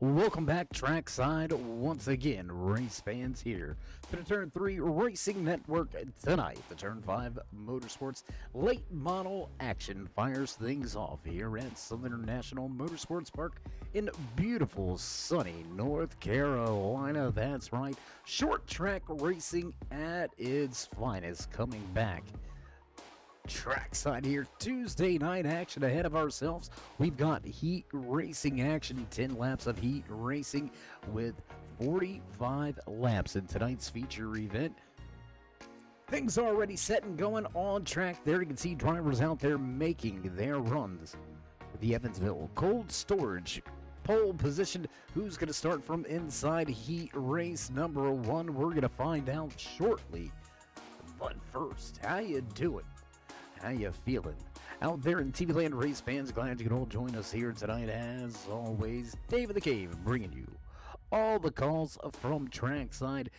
Welcome back trackside once again, race fans here for the Turn 3 Racing Network. Tonight, the Turn 5 Motorsports late model action fires things off here at Southern National Motorsports Park in beautiful sunny North Carolina. That's right, short track racing at its finest coming back trackside here. Tuesday night action ahead of ourselves. We've got heat racing action, 10 laps of heat racing with 45 laps in tonight's feature event. Things are already set and going on track there. You can see drivers out there making their runs. The Evansville Cold Storage pole position. Who's going to start from inside heat race number 1? We're going to find out shortly. But first, how you doing? How you feeling? Out there in TV Land, race fans, glad you can all join us here tonight. As always, Dave of the Cave bringing you all the calls from trackside.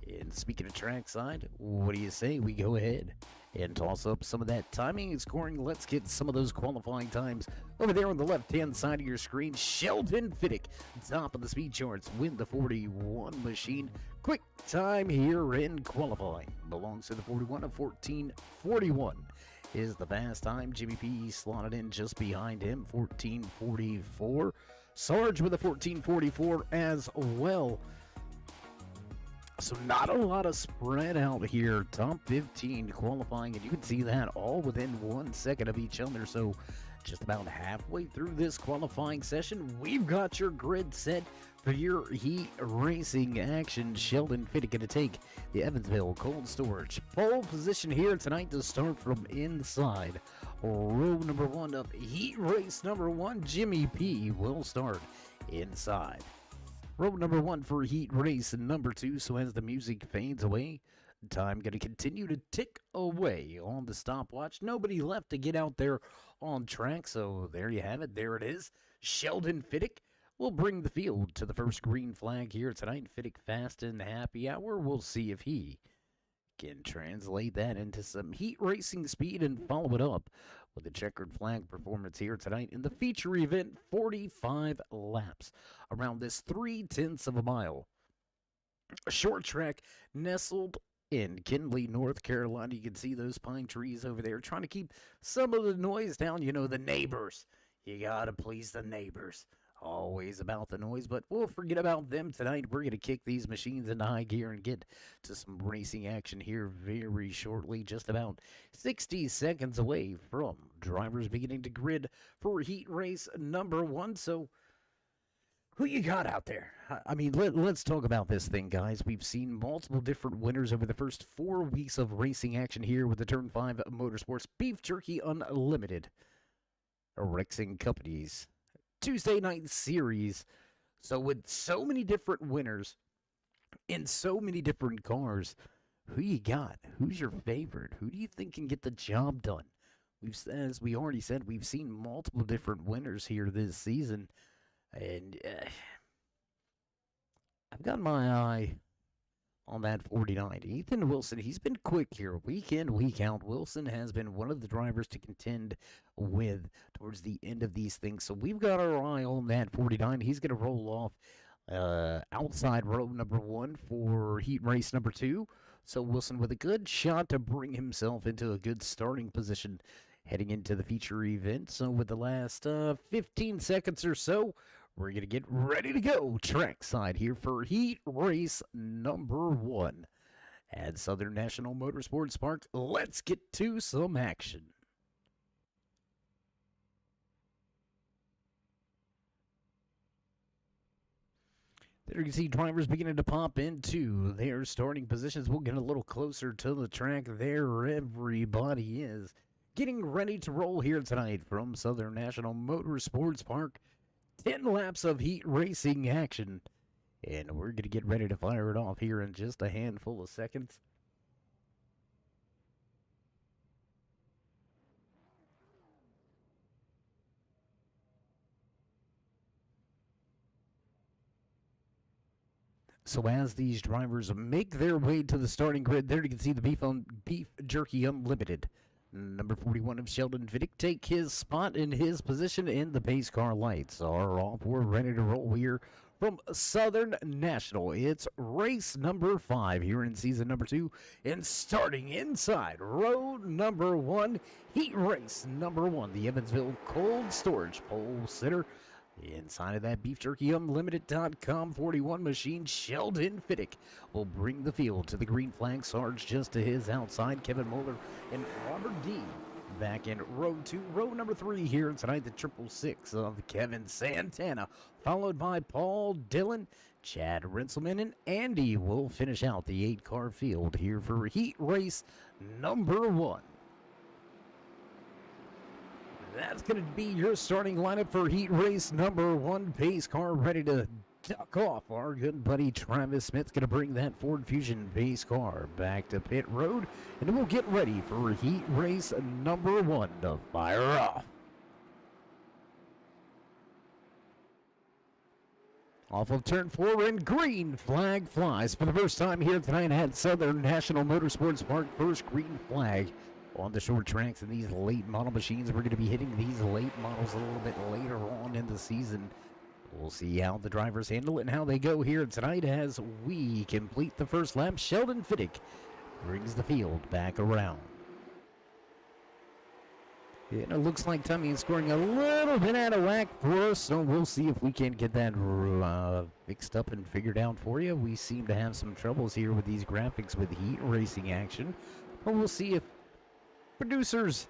And speaking of trackside, what do you say we go ahead and toss up some of that timing and scoring? Let's get some of those qualifying times over there on the left-hand side of your screen. Sheldon Fiddick, top of the speed charts, win the 41 machine. Quick time here in qualifying belongs to the 41 of 14:41 is the fast time. Jimmy P slotted in just behind him, 14:44. Sarge with a 14:44 as well. So not a lot of spread out here. Top 15 qualifying, and you can see that all within 1 second of each other. So just about halfway through this qualifying session, we've got your grid set for your heat racing action. Sheldon Fiddick going to take the Evansville Cold Storage pole position here tonight to start from inside row number 1 of heat race number 1. Jimmy P will start inside row number 1 for heat race number 2. So as the music fades away, time going to continue to tick away on the stopwatch. Nobody left to get out there on track, so there you have it. There it is. Sheldon Fiddick will bring the field to the first green flag here tonight. Fiddick fast and happy hour. We'll see if he Can translate that into some heat racing speed and follow it up with a checkered flag performance here tonight in the feature event. 45 laps around this 3/10 of a mile. A short track nestled in Kinley, North Carolina. You can see those pine trees over there trying to keep some of the noise down. You know, the neighbors. You gotta please the neighbors. Always about the noise, but we'll forget about them tonight. We're going to kick these machines into high gear and get to some racing action here very shortly. Just about 60 seconds away from drivers beginning to grid for heat race number 1. So, who you got out there? I mean, let's talk about this thing, guys. We've seen multiple different winners over the first 4 weeks of racing action here with the Turn 5 Motorsports Beef Jerky Unlimited RexingCompanies Tuesday night series. So with so many different winners in so many different cars, who you got? Who's your favorite? Who do you think can get the job done? As we already said, we've seen multiple different winners here this season, and I've got my eye on that 49. Ethan Wilson, he's been quick here week in, week out. Wilson has been one of the drivers to contend with towards the end of these things. So we've got our eye on that 49. He's going to roll off outside row number 1 for heat race number 2. So Wilson with a good shot to bring himself into a good starting position heading into the feature event. So with the last 15 seconds or so, we're going to get ready to go trackside here for heat race number 1 at Southern National Motorsports Park. Let's get to some action. There you can see drivers beginning to pop into their starting positions. We'll get a little closer to the track. There everybody is getting ready to roll here tonight from Southern National Motorsports Park. 10 laps of heat racing action, and we're going to get ready to fire it off here in just a handful of seconds. So as these drivers make their way to the starting grid, there you can see the Beef Jerky Unlimited. Number 41 of Sheldon Fiddick take his spot in his position, and the pace car lights are off. We're ready to roll here from Southern National. It's race number 5 here in season number 2, and starting inside row number 1, heat race number 1, the Evansville Cold Storage Pole Sitter. Inside of that Beef Jerky Unlimited.com 41 machine, Sheldon Fiddick will bring the field to the green flag. Sarge just to his outside, Kevin Moeller and Robert D. Back in row 2, row number 3 here tonight, the 666 of Kevin Santana, followed by Paul Dillon, Chad Rinselman, and Andy will finish out the 8-car field here for heat race number 1. That's going to be your starting lineup for heat race number 1. Pace car ready to duck off. Our good buddy Travis Smith's going to bring that Ford Fusion pace car back to pit road, and we'll get ready for heat race number 1 to fire off. Off of turn 4, and green flag flies for the first time here tonight at Southern National Motorsports Park. First green flag on the short tracks in these late model machines. We're going to be hitting these late models a little bit later on in the season. We'll see how the drivers handle it and how they go here tonight as we complete the first lap. Sheldon Fiddick brings the field back around. And it looks like Tommy is scoring a little bit out of whack for us, so we'll see if we can get that fixed up and figured out for you. We seem to have some troubles here with these graphics with heat racing action, but we'll see if producers,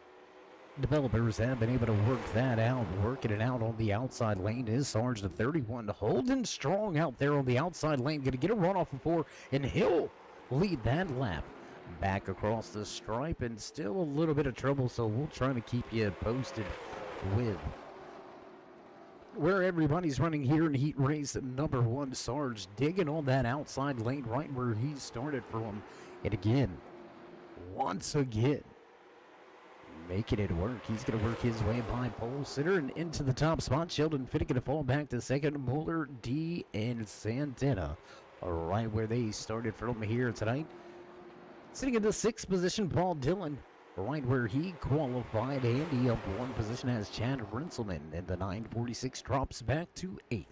developers have been able to work that out. Working it out on the outside lane is Sarge, the 31, holding strong out there on the outside lane. Going to get a run off of 4, and he'll lead that lap back across the stripe, and still a little bit of trouble, so we'll try to keep you posted with where everybody's running here in heat race number 1. Sarge digging on that outside lane right where he started from, and again, once again, making it work. He's going to work his way by pole sitter and into the top spot. Sheldon Fiddick going to fall back to second. Moeller, D, and Santana are right where they started from here tonight. Sitting in the 6th position, Paul Dillon, right where he qualified. Andy up 1 position as Chad Rinselman, and the 946 drops back to 8th.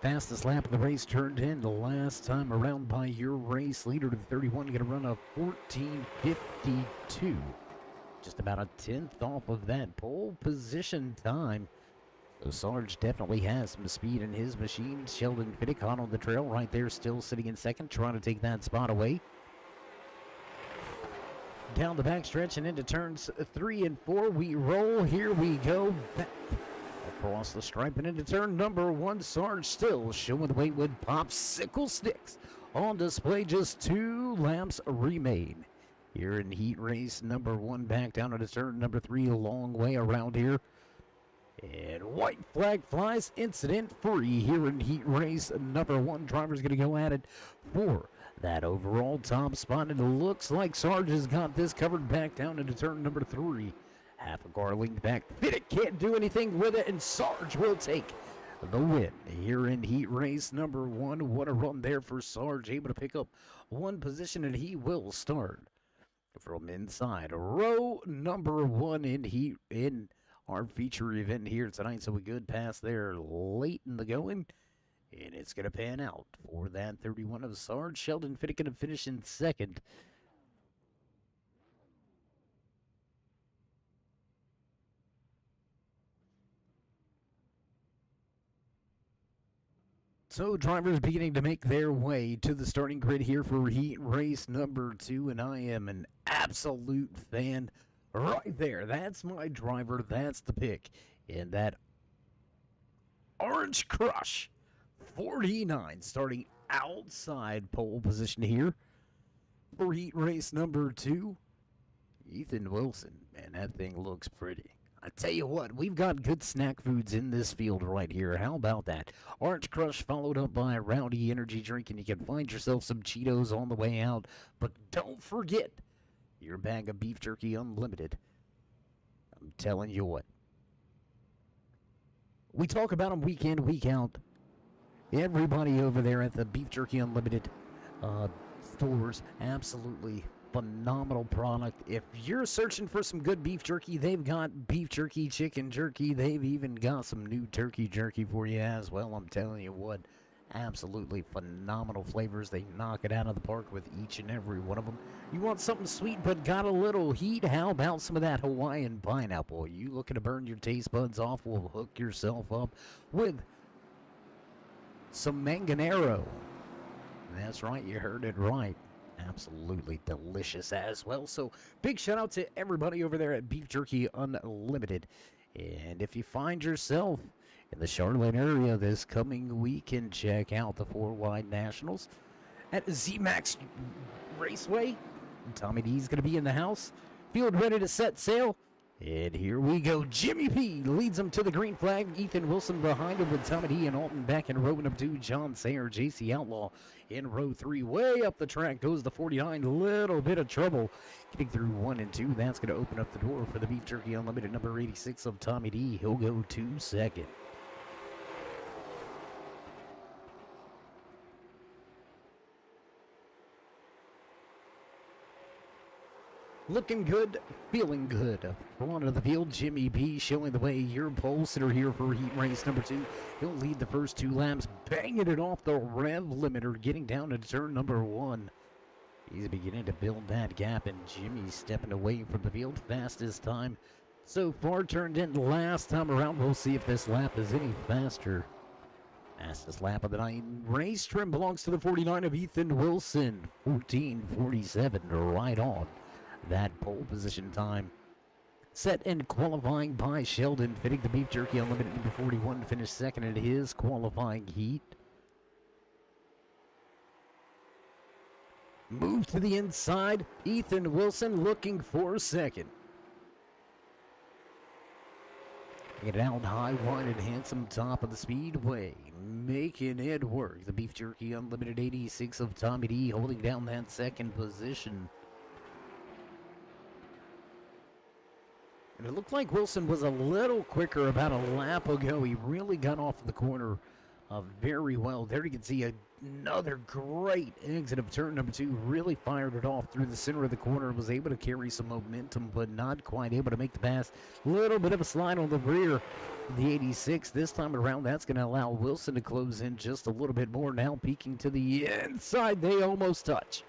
Fastest lap of the race turned in the last time around by your race leader to 31, going to run a 14:52. Just about a 10th off of that pole position time. So Sarge definitely has some speed in his machine. Sheldon Fiddick on the trail right there, still sitting in 2nd, trying to take that spot away. Down the backstretch and into turns 3 and 4, we roll. Here we go. Back across the stripe and into turn number 1. Sarge still showing the way with popsicle sticks on display. Just 2 laps remain here in heat race number 1. Back down into turn number 3, a long way around here. And white flag flies, incident free here in heat race number 1. Driver's going to go at it for that overall top spot. And it looks like Sarge has got this covered back down into turn number 3. Half a car linked back. Fiddick can't do anything with it, and Sarge will take the win here in heat race number 1. What a run there for Sarge, able to pick up 1 position, and he will start from inside row number 1 in our feature event here tonight. So a good pass there late in the going, and it's going to pan out for that 31 of Sarge. Sheldon Fiddick going to finish in 2nd. So drivers beginning to make their way to the starting grid here for heat race number 2, and I am an absolute fan right there. That's my driver. That's the pick. And that Orange Crush 49 starting outside pole position here for heat race number 2. Ethan Wilson. Man, that thing looks pretty. I tell you what, we've got good snack foods in this field right here. How about that? Orange Crush followed up by a Rowdy energy drink, and you can find yourself some Cheetos on the way out. But don't forget your bag of beef jerky unlimited. I'm telling you what. We talk about them week in, week out. Everybody over there at the Beef Jerky Unlimited stores, absolutely phenomenal product. If you're searching for some good beef jerky, they've got beef jerky, chicken jerky. They've even got some new turkey jerky for you as well. I'm telling you what, absolutely phenomenal flavors. They knock it out of the park with each and every one of them. You want something sweet but got a little heat? How about some of that Hawaiian pineapple? You looking to burn your taste buds off? Well, hook yourself up with some Manganero. That's right, you heard it right. Absolutely delicious as well. So big shout out to everybody over there at Beef Jerky Unlimited. And if you find yourself in the Charlotte area this coming weekend, check out the 4 Wide Nationals at ZMAX Raceway. Tommy D's going to be in the house. Field ready to set sail. And here we go. Jimmy P leads them to the green flag. Ethan Wilson behind him with Tommy D and Alton back in row number 2. John Sayer, JC Outlaw in row 3. Way up the track goes the 49. Little bit of trouble getting through 1 and 2. That's going to open up the door for the Beef Jerky Unlimited number 86 of Tommy D. He'll go to 2nd. Looking good, feeling good. Front of the field, Jimmy B showing the way. Your pole sitter here for heat race number 2. He'll lead the first 2 laps, banging it off the rev limiter, getting down to turn number 1. He's beginning to build that gap, and Jimmy's stepping away from the field. Fastest time so far turned in last time around. We'll see if this lap is any faster. Fastest lap of the night. Race trim belongs to the 49 of Ethan Wilson. 14:47 right on that pole position time. Set and qualifying by Sheldon Fiddick. The Beef Jerky Unlimited number 41 finished 2nd in his qualifying heat. Move to the inside. Ethan Wilson looking for 2nd. Get it out high, wide, and handsome top of the speedway. Making it work. The Beef Jerky Unlimited 86 of Tommy D holding down that 2nd position. And it looked like Wilson was a little quicker about a lap ago. He really got off the corner very well. There you can see another great exit of turn number 2. Really fired it off through the center of the corner. Was able to carry some momentum, but not quite able to make the pass. Little bit of a slide on the rear. The 86 this time around, that's going to allow Wilson to close in just a little bit more. Now peeking to the inside. They almost touch.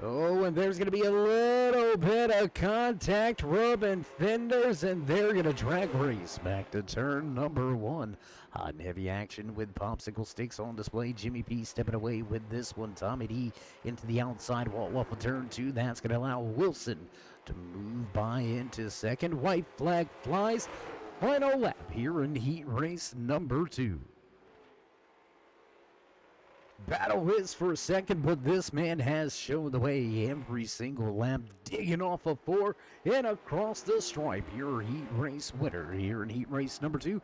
Oh, and there's going to be a little bit of contact, rubbing fenders, and they're going to drag race back to turn number 1. Hot and heavy action with popsicle sticks on display. Jimmy P stepping away with this one. Tommy D into the outside wall off of turn 2. That's going to allow Wilson to move by into second. White flag flies. Final lap here in heat race number 2. Battle is for a second, but this man has shown the way every single lap, digging off of 4 and across the stripe. Your heat race winner here in heat race number 2,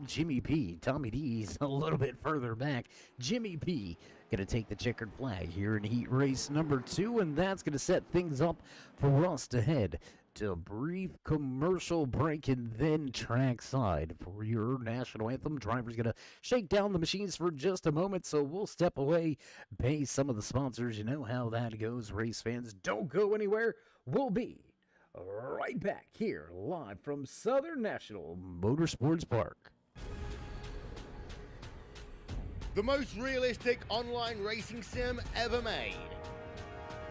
Jimmy P. Tommy D's a little bit further back. Jimmy P going to take the checkered flag here in heat race number 2, and that's going to set things up for us to head to a brief commercial break and then trackside for your national anthem. Driver's going to shake down the machines for just a moment, so we'll step away, pay some of the sponsors. You know how that goes, race fans. Don't go anywhere. We'll be right back here live from Southern National Motorsports Park. The most realistic online racing sim ever made.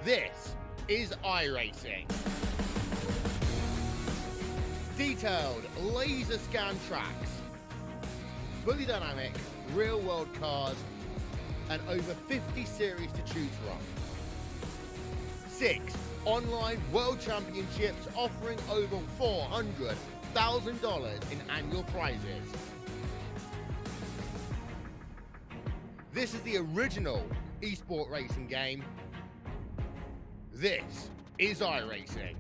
This is iRacing. Detailed laser scan tracks, fully dynamic real world cars, and over 50 series to choose from. 6 online world championships offering over $400,000 in annual prizes. This is the original esport racing game. This is iRacing.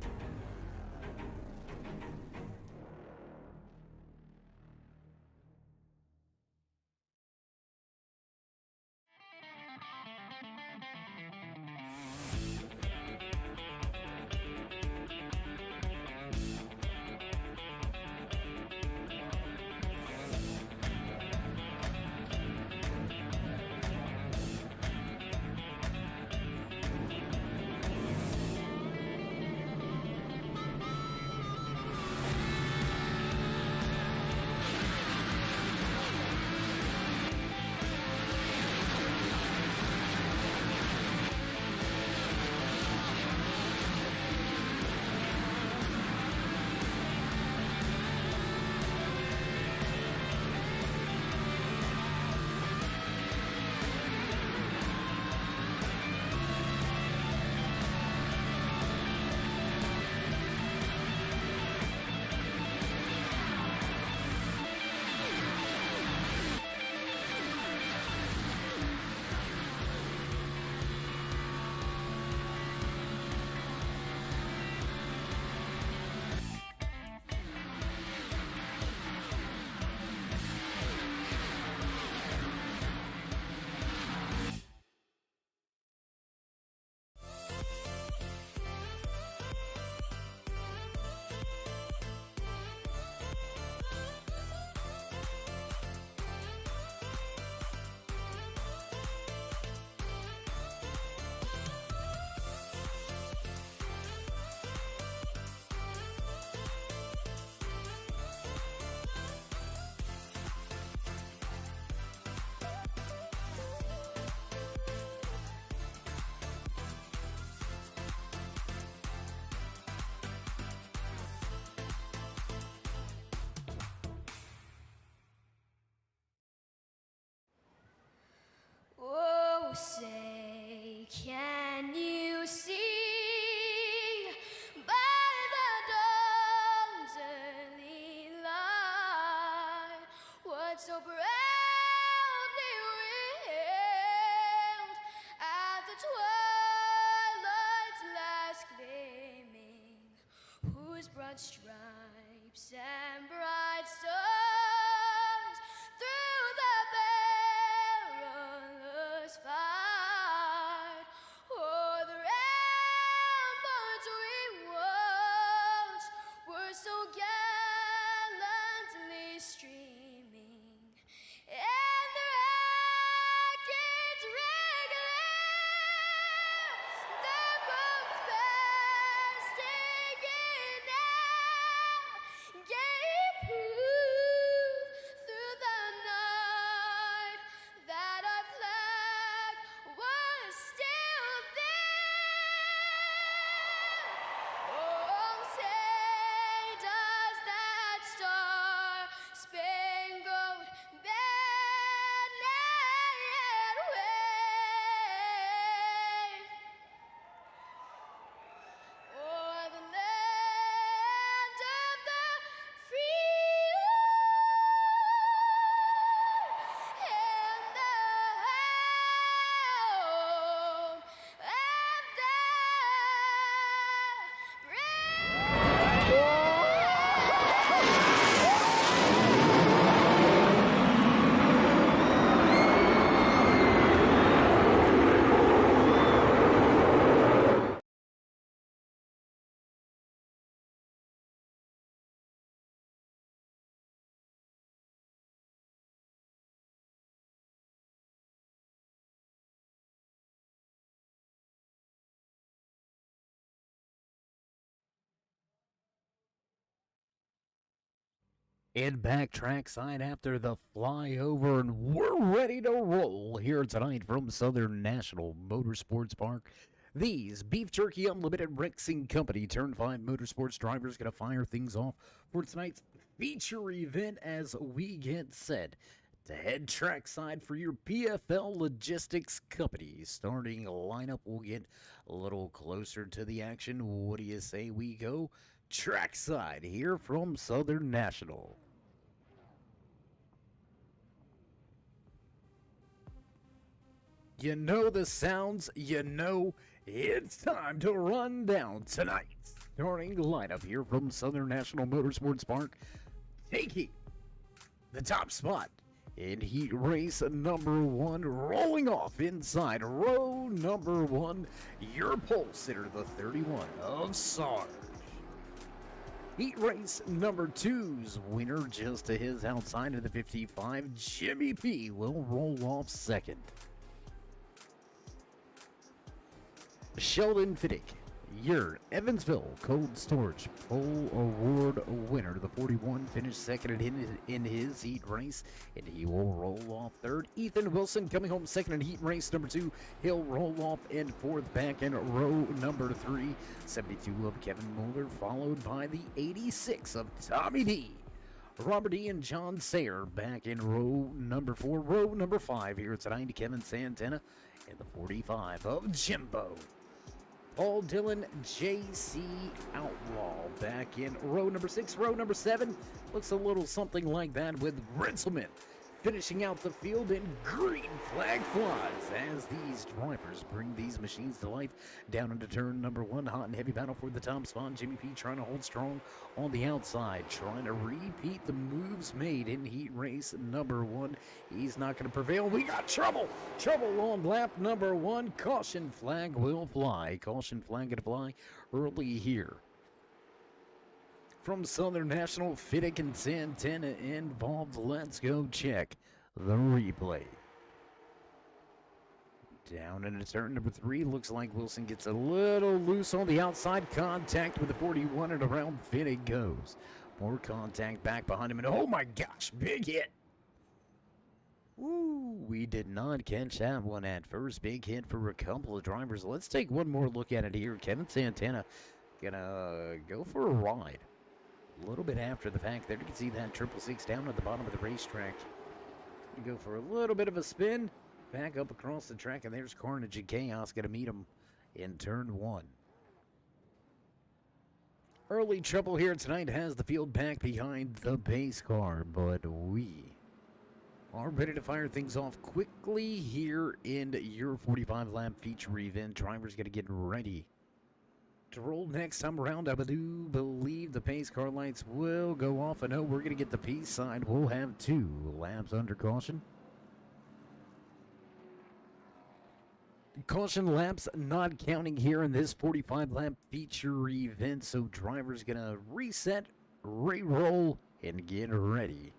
Say, can you see by the dawn's early light what so proudly wailed at the twilight's last gleaming, whose broad stripes and bright stars through the perilous fight o'er the ramparts we watched were so gallantly streamed. And back trackside after the flyover, and we're ready to roll here tonight from Southern National Motorsports Park. These Beef Jerky Unlimited Rexing Company Turn 5 Motorsports drivers going to fire things off for tonight's feature event as we get set to head trackside for your PFL Logistics Company. Starting lineup will get a little closer to the action. What do you say we go trackside here from Southern National? You know the sounds, you know it's time to run down tonight's starting lineup here from Southern National Motorsports Park, taking the top spot in heat race number 1, rolling off inside row number 1, your pole sitter, the 31 of Sarge. Heat race number 2's winner just to his outside of the 55, Jimmy P will roll off second. Sheldon Fiddick, your Evansville Cold Storage Pole Award winner. The 41 finished second in his heat race, and he will roll off third. Ethan Wilson coming home second in heat race number 2. He'll roll off in fourth back in row number 3. 72 of Kevin Mueller, followed by the 86 of Tommy D. Robert E. and John Sayer back in row number 4. Row number 5 here tonight, Kevin Santana, and the 45 of Jimbo. Paul Dillon, J.C. Outlaw back in row number 6. Row number 7 looks a little something like that, with Rinselman finishing out the field in green flag flies as these drivers bring these machines to life down into turn number 1. Hot and heavy battle for the top spot. Jimmy P trying to hold strong on the outside, trying to repeat the moves made in heat race number 1. He's not going to prevail. We got trouble on lap number 1. Caution flag will fly. Caution flag going to fly early here. From Southern National, Fiddick and Santana involved. Let's go check the replay. Down into turn number 3. Looks like Wilson gets a little loose on the outside. Contact with the 41, and around Fiddick goes. More contact back behind him, and oh my gosh, big hit. Ooh, we did not catch that one at first. Big hit for a couple of drivers. Let's take one more look at it here. Kevin Santana gonna go for a ride. A little bit after the fact there. You can see that 666 down at the bottom of the racetrack. You go for a little bit of a spin, back up across the track, and there's Carnage and Chaos going to meet him in turn 1. Early trouble here tonight has the field back behind the pace car, but we are ready to fire things off quickly here in your 45-lap feature event. Drivers going to get ready to roll next time around. I do believe the pace car lights will go off. I know we're going to get the P side. We'll have 2 laps under caution. Caution laps not counting here in this 45-lap feature event, so drivers going to reset, re-roll, and get ready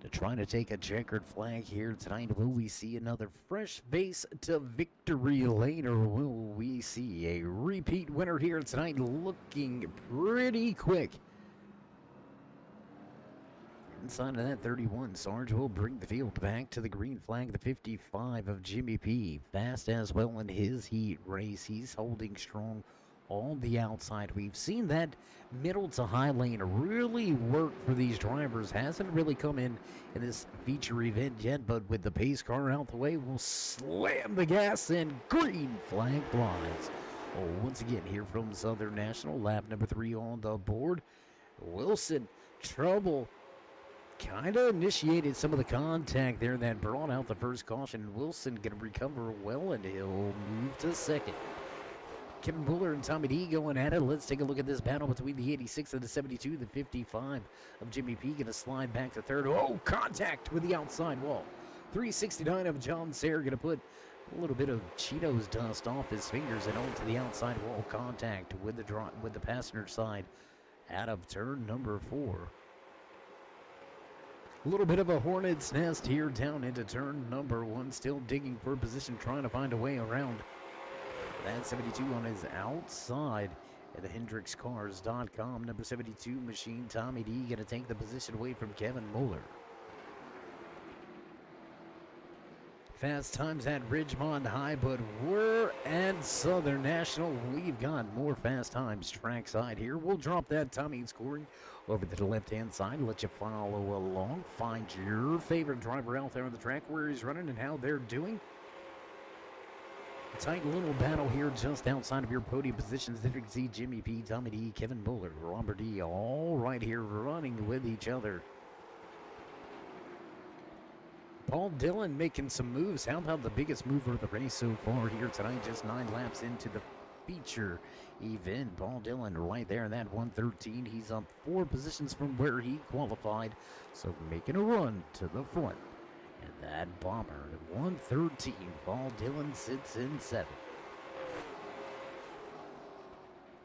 to try to take a checkered flag here tonight. Will we see another fresh face to victory lane, or will we see a repeat winner here tonight? Looking pretty quick. Inside of that 31, Sarge will bring the field back to the green flag. The 55 of Jimmy P, fast as well in his heat race. He's holding strong on the outside. We've seen that middle to high lane really work for these drivers. Hasn't really come in this feature event yet, but with the pace car out the way, we'll slam the gas and green flag flies. Oh, once again here from Southern National, lap number 3 on the board. Wilson, trouble. Kind of initiated some of the contact there that brought out the first caution. Wilson going to recover well, and he'll move to second. Kevin Buller and Tommy D going at it. Let's take a look at this battle between the 86 and the 72. The 55 of Jimmy P going to slide back to third. Oh, contact with the outside wall. 369 of John Sayer going to put a little bit of Cheetos dust off his fingers and onto the outside wall. Contact with the passenger side out of turn number 4. A little bit of a hornet's nest here down into turn number 1. Still digging for position, trying to find a way around that 72 on his outside. at the HendricksCars.com. Number 72 machine, Tommy D, going to take the position away from Kevin Muller. Fast times at Ridgemont High, but we're at Southern National. We've got more fast times trackside here. We'll drop that timing scoring over to the left-hand side, let you follow along. Find your favorite driver out there on the track, where he's running and how they're doing. A tight little battle here just outside of your podium positions. There you can see Jimmy P, Tommy D, Kevin Muller, Robert D, all right here running with each other. Paul Dillon making some moves. How about the biggest mover of the race so far here tonight? Just 9 laps into the feature event. Paul Dillon right there in that 113. He's up 4 positions from where he qualified. So making a run to the front. And that bomber at 113. Paul Dillon sits in 7th.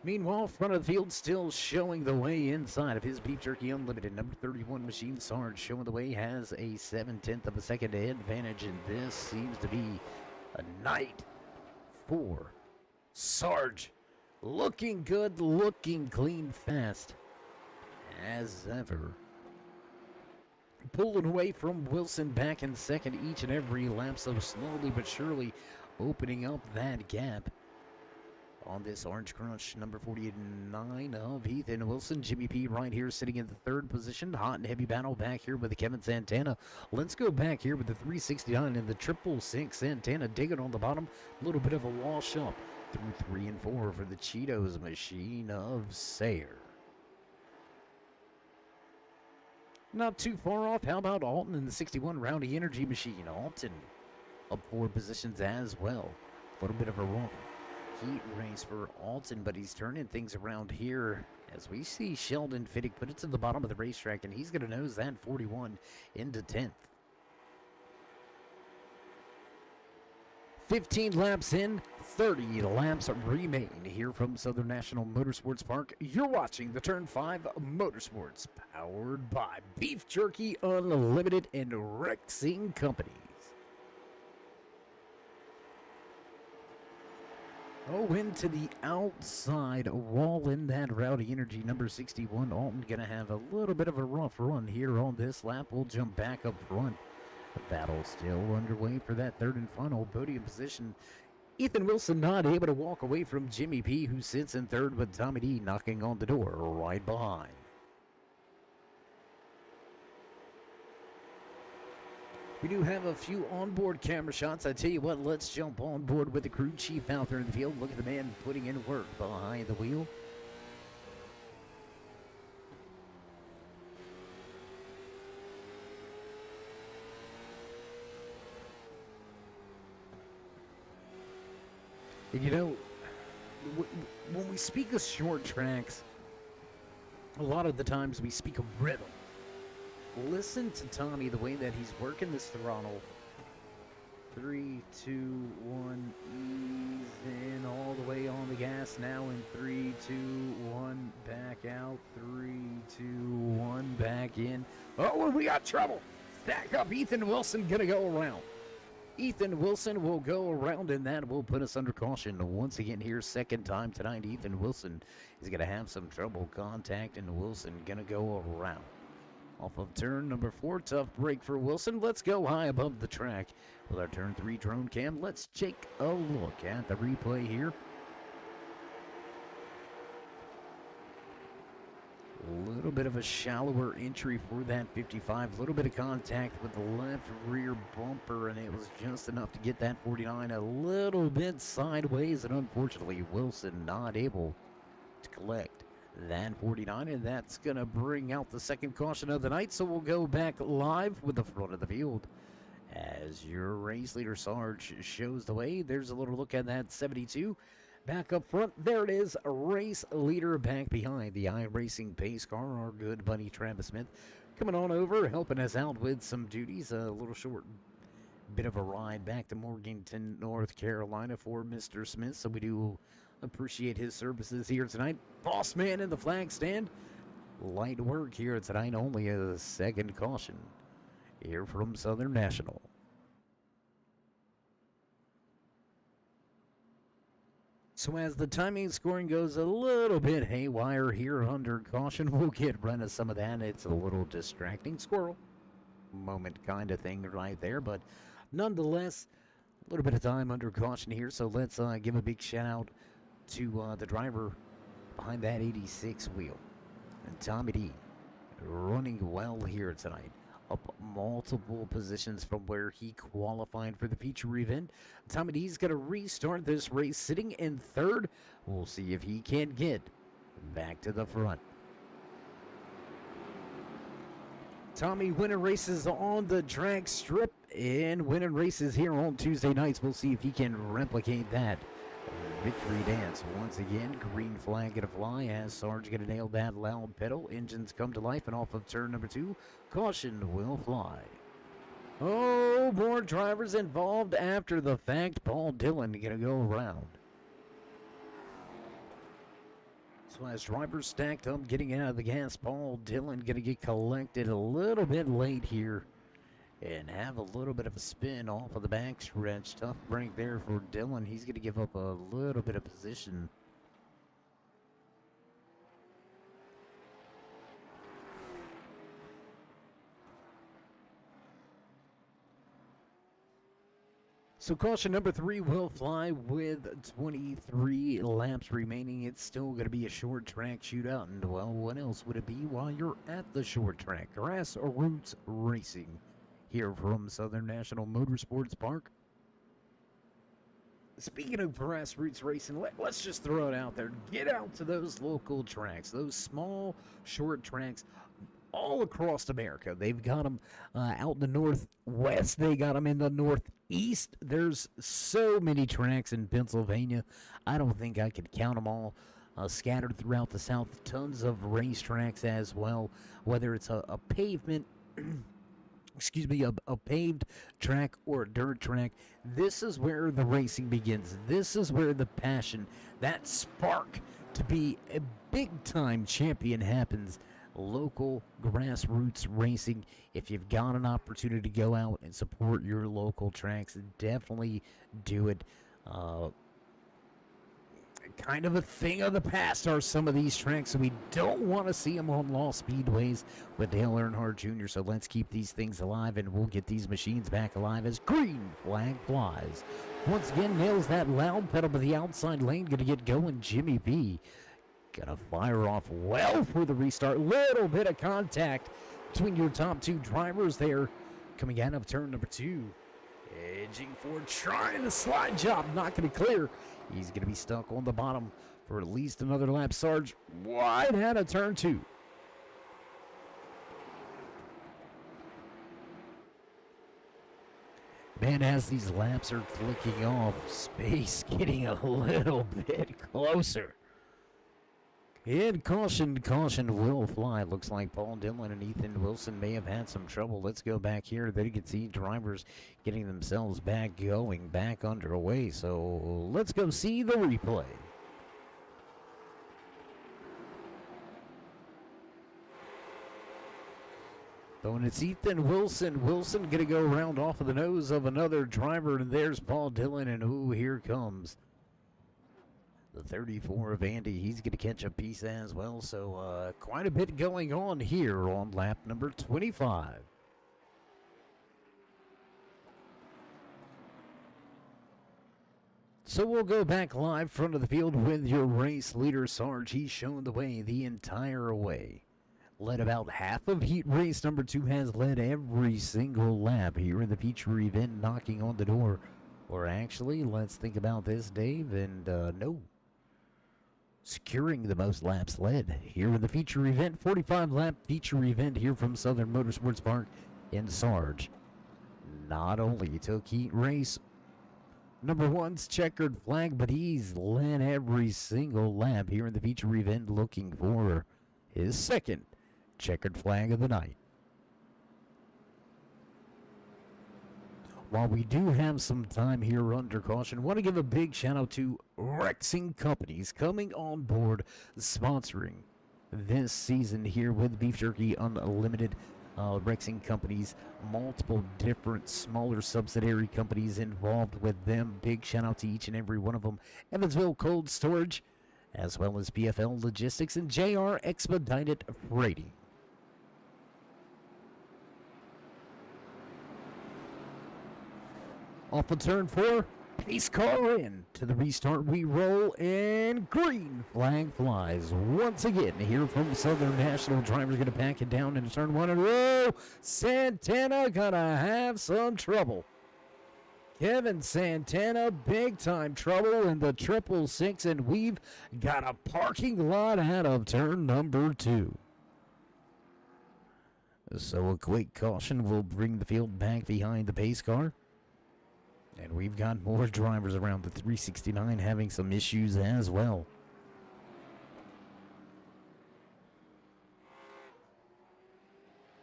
Meanwhile, front of the field still showing the way inside of his Beef Jerky Unlimited. Number 31 machine, Sarge, showing the way, has a 7/10 of a second advantage, and this seems to be a night for Sarge. Looking good, looking clean, fast as ever. Pulling away from Wilson back in second each and every lap, so slowly but surely opening up that gap. On this Orange Crush, number 49 of Ethan Wilson. Jimmy P right here sitting in the 3rd position. Hot and heavy battle back here with the Kevin Santana. Let's go back here with the 369 and the 666. Santana digging on the bottom. A little bit of a wash up through 3 and 4 for the Cheetos machine of Sayer. Not too far off. How about Alton in the 61 Rowdy Energy machine? Alton up 4 positions as well. A little bit of a rough heat race for Alton, but he's turning things around here as we see Sheldon Fittick put it to the bottom of the racetrack, and he's going to nose that 41 into 10th. 15 laps in, 30 laps remain here from Southern National Motorsports Park. You're watching the Turn 5 Motorsports, powered by Beef Jerky Unlimited and RexingCompanies. Oh, into the outside wall in that Rowdy Energy number 61. Alton going to have a little bit of a rough run here on this lap. We'll jump back up front. The battle still underway for that 3rd and final podium position. Ethan Wilson not able to walk away from Jimmy P, who sits in 3rd, with Tommy D knocking on the door right behind. We do have a few onboard camera shots. I tell you what, let's jump on board with the crew chief out there in the field. Look at the man putting in work behind the wheel. And you know, when we speak of short tracks, a lot of the times we speak of rhythm. Listen to Tommy, the way that he's working this throttle. 3, 2, 1, ease in all the way on the gas now in 3, 2, 1, back out. 3, 2, 1, back in. Oh, and we got trouble. Stack up. Ethan Wilson gonna go around. Ethan Wilson will go around, and that will put us under caution once again here. 2nd time tonight. Ethan Wilson is gonna have some trouble contacting Wilson. Gonna go around. Off of turn number 4, tough break for Wilson. Let's go high above the track with our turn 3 drone cam. Let's take a look at the replay here. A little bit of a shallower entry for that 55. A little bit of contact with the left rear bumper, and it was just enough to get that 49 a little bit sideways, and unfortunately Wilson not able to collect that 49, and that's going to bring out the 2nd caution of the night. So we'll go back live with the front of the field as your race leader Sarge shows the way. There's a little look at that 72 back up front. There it is, a race leader back behind the iRacing pace car. Our good buddy Travis Smith coming on over, helping us out with some duties. A little short bit of a ride back to Morganton, North Carolina for Mr. Smith, so we do appreciate his services here tonight. Boss man in the flag stand. Light work here tonight. Only a 2nd caution here from Southern National. So as the timing and scoring goes a little bit haywire here under caution, we'll get rid of some of that. It's a little distracting squirrel moment kind of thing right there, but nonetheless, a little bit of time under caution here. So let's give a big shout out to the driver behind that 86 wheel, and Tommy D, running well here tonight. Up multiple positions from where he qualified for the feature event. Tommy D's going to restart this race sitting in third. We'll see if he can get back to the front. Tommy winning races on the drag strip and winning races here on Tuesday nights. We'll see if he can replicate that victory dance. Once again, green flag gonna fly as Sarge gonna nail that loud pedal. Engines come to life, and off of turn number 2, caution will fly. Oh, more drivers involved after the fact. Paul Dillon gonna go around. So as drivers stacked up getting out of the gas, Paul Dillon gonna get collected a little bit late here and have a little bit of a spin off of the backstretch. Tough break there for Dillon. He's going to give up a little bit of position. So caution number 3 will fly with 23 laps remaining. It's still going to be a short track shootout. And, well, what else would it be while you're at the short track? Grassroots Racing here from Southern National Motorsports Park. Speaking of grassroots racing, let's just throw it out there. Get out to those local tracks, those small, short tracks all across America. They've got them out in the Northwest. They got them in the Northeast. There's so many tracks in Pennsylvania. I don't think I could count them all. Scattered throughout the South, tons of racetracks as well, whether it's a pavement a paved track or a dirt track. This is where the racing begins. This is where the passion, that spark to be a big-time champion happens. Local grassroots racing. If you've got an opportunity to go out and support your local tracks, definitely do it. Kind of a thing of the past are some of these tracks, so we don't want to see them on lost speedways with Dale Earnhardt Jr., so let's keep these things alive, and we'll get these machines back alive as green flag flies. Once again, nails that loud pedal to the outside lane, gonna get going. Jimmy B gonna fire off well for the restart. Little bit of contact between your top 2 drivers there coming out of turn number 2. Edging forward, trying the slide job, not gonna clear. He's going to be stuck on the bottom for at least another lap. Sarge wide out of turn 2. Man, as these laps are clicking off, space getting a little bit closer. And caution will fly. Looks like Paul Dillon and Ethan Wilson may have had some trouble. Let's go back here. There you can see drivers getting themselves back going, back underway. So let's go see the replay. So when it's Ethan Wilson going to go around off of the nose of another driver, and there's Paul Dillon, and ooh, here comes the 34 of Andy. He's going to catch a piece as well. So quite a bit going on here on lap number 25. So we'll go back live front of the field with your race leader, Sarge. He's shown the way the entire way. Led about half of heat race number 2, has led every single lap here in the feature event, knocking on the door. Or actually, let's think about this, Dave, and no. Securing the most laps led here in the feature event, 45-lap feature event here from Southern Motorsports Park in Sarge. Not only took heat race number 1's checkered flag, but he's led every single lap here in the feature event, looking for his second checkered flag of the night. While we do have some time here under caution, I want to give a big shout out to RexingCompanies coming on board, sponsoring this season here with Beef Jerky Unlimited. RexingCompanies, multiple different smaller subsidiary companies involved with them. Big shout out to each and every one of them. Evansville Cold Storage, as well as PFL Logistics and JR Expedited Freighting. Off of turn 4, pace car in. To the restart we roll, and green flag flies. Once again, here from Southern National, driver's going to pack it down into turn 1, and whoa, Santana going to have some trouble. Kevin Santana, big time trouble in the 666, and we've got a parking lot out of turn number 2. So a quick caution will bring the field back behind the pace car. And we've got more drivers around the 369 having some issues as well.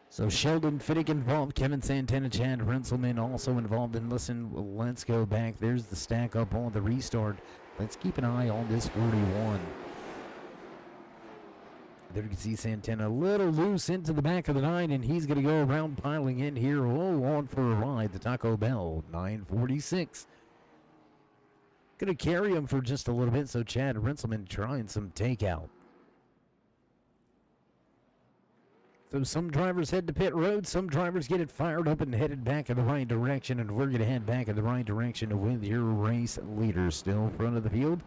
So Sheldon Fittick involved, Kevin Santana, Chad Renselman also involved. And listen, let's go back. There's the stack up on the restart. Let's keep an eye on this 41. There you can see Santana a little loose into the back of the 9, and he's going to go around piling in here. Oh, on for a ride, the Taco Bell, 946. Going to carry him for just a little bit, so Chad Renselman trying some takeout. So some drivers head to pit road, some drivers get it fired up and headed back in the right direction, and we're going to head back in the right direction with your race leader still front of the field.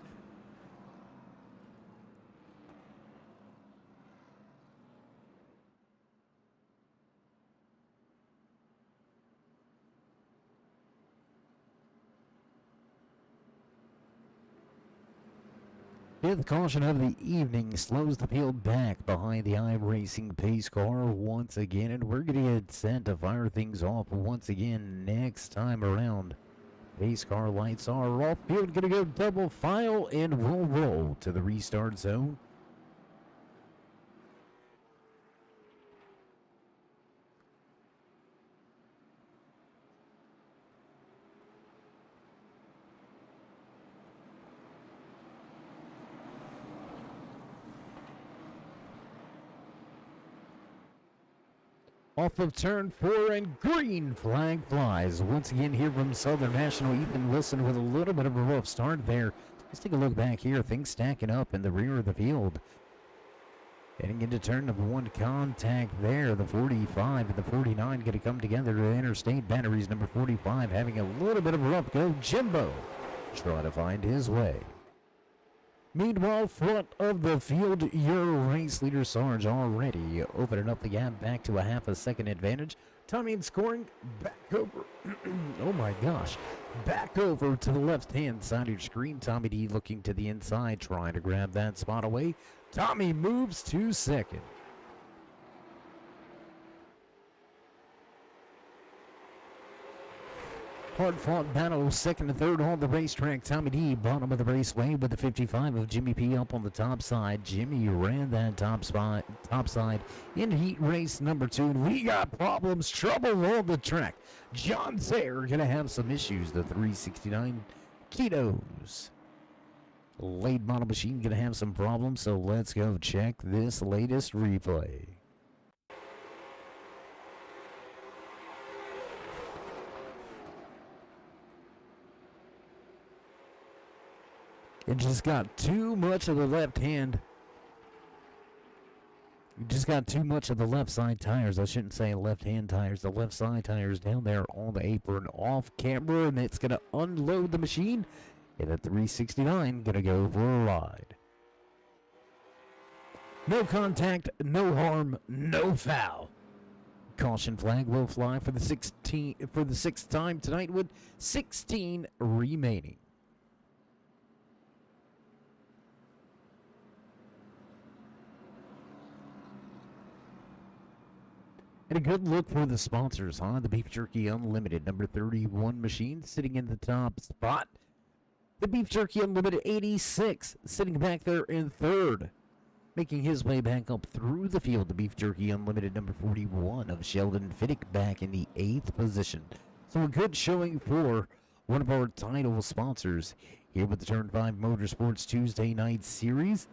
Fifth caution of the evening slows the field back behind the iRacing pace car once again, and we're going to get set to fire things off once again next time around. Pace car lights are off, field going to go double file, and we'll roll to the restart zone. Off of turn 4, and green flag flies. Once again here from Southern National, Ethan Wilson with a little bit of a rough start there. Let's take a look back here. Things stacking up in the rear of the field. Heading into turn number 1, contact there. The 45 and the 49 going to come together to interstate batteries. Number 45 having a little bit of a rough go. Jimbo trying to find his way. Meanwhile, front of the field, your race leader Sarge already opening up the gap back to a half a second advantage. Tommy in scoring back over. Oh my gosh. Back over to the left-hand side of your screen. Tommy D looking to the inside, trying to grab that spot away. Tommy moves to second. Hard-fought battle, second and third on the racetrack. Tommy D, bottom of the raceway with the 55 of Jimmy P up on the top side. Jimmy ran that top side in heat race number 2, and we got problems, trouble on the track. John Sayer gonna have some issues. The 369 Ketos. Late model machine gonna have some problems, so let's go check this latest replay. It just got too much of the left hand. Just got too much of the left side tires. I shouldn't say left hand tires. The left side tires down there on the apron off camera, and it's going to unload the machine. And the 369 going to go for a ride. No contact, no harm, no foul. Caution flag will fly for the 6th time tonight with 16 remaining. And a good look for the sponsors, huh? The Beef Jerky Unlimited, number 31 machine, sitting in the top spot. The Beef Jerky Unlimited 86, sitting back there in third. Making his way back up through the field, the Beef Jerky Unlimited, number 41 of Sheldon Fittick, back in the 8th position. So a good showing for one of our title sponsors here with the Turn 5 Motorsports Tuesday Night Series.